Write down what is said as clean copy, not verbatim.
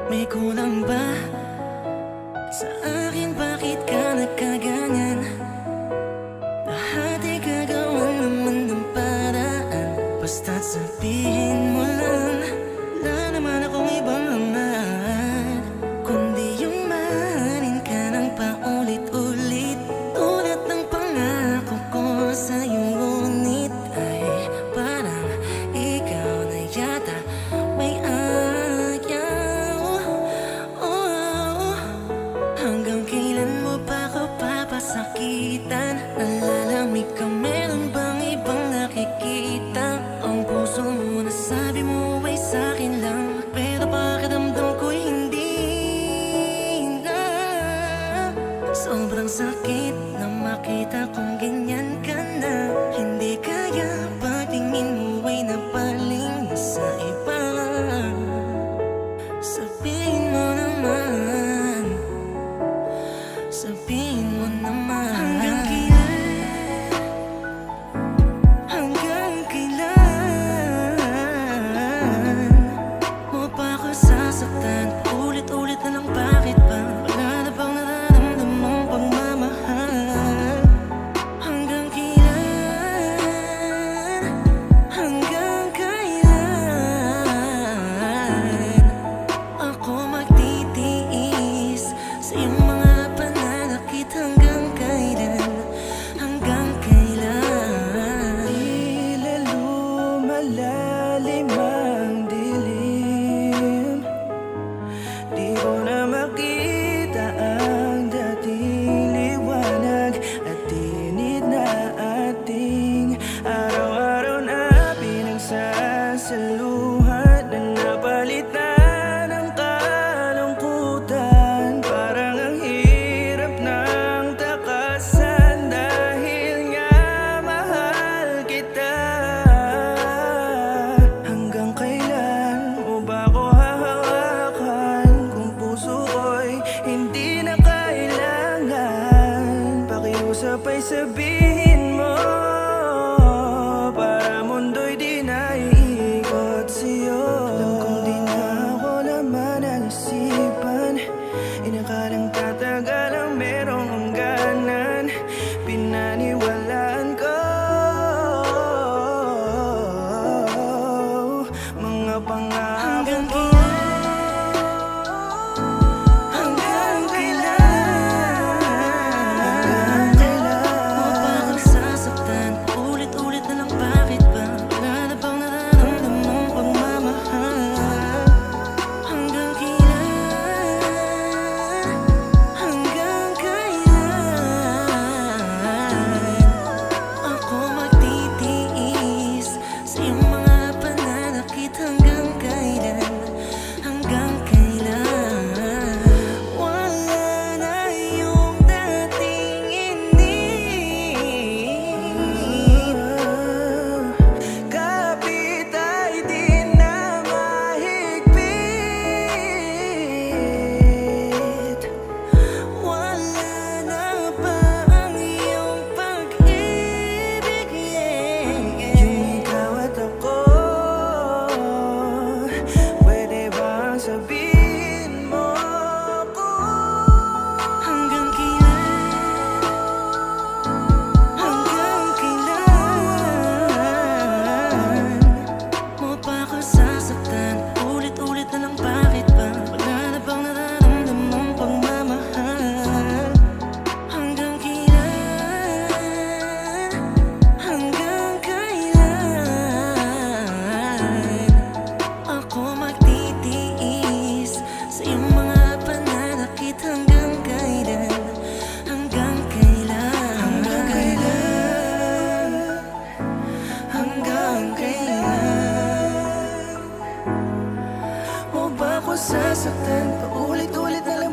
May kulang ba sa akin? Bakit ka nagkaganyan? Lahat ay gagawa naman ng paraan, basta't sabihin mo lang. Wala naman akong ibang hangad kundi yung mahalin ka ng paulit-ulit, tulad ng pangako ko sa'yo. Ngunit ay parang ikaw na yata may sakitan. Nalalamig ka, meron bang ibang nakikita? Ang puso mo nasabi mo ay sa'kin lang, pero pakiramdam ko'y hindi na. Sobrang sakit na makita kong ganyan ka na. Hindi kaya pagtingin mo ay napaling sa iba. Sabihin mo naman, sabihin mo naman. Hanggang kailan mo pa ako sasaktan? Ulit-ulit na lang, bakit ba? Wala na bang nararamdamang pagmamahal? Hanggang kailan? Hanggang kailan ako magtitiis sa iyong mga pananakit? Hanggang kailan? Hanggang kailan? Tila lumalalim ang dilim, di ko na makita ang dating liwanag at tinid na ating araw-araw na pinagsasaluhan, na napalitan ng kalungkutan. Parang ang hirap ng takasan dahil nga mahal kita. Hanggang kailan mo ba ako hahawakan kung puso ko'y hindi na kailangan? Pakiusap ay sabihin mo, para mundo'y di na iikot sa'yo. Alam kong di na ako laman ang isipan, inakalang tatagal ang merong hangganan. Pinaniwalaan ko mga pangako. Hanggang sabihin mo ko, hanggang kailan? Hanggang kailan mo pa ako sasaktan? Ulit-ulit na lang, bakit ba? Wala na bang nararamdamang pagmamahal? Hanggang kailan? Hanggang kailan ako magtitiis sa iyong mga pananakit? Hanggang kailan? Hanggang kailan? Hanggang kailan? Hanggang kailan mo ba ako sasaktan? Paulit-ulit na lang,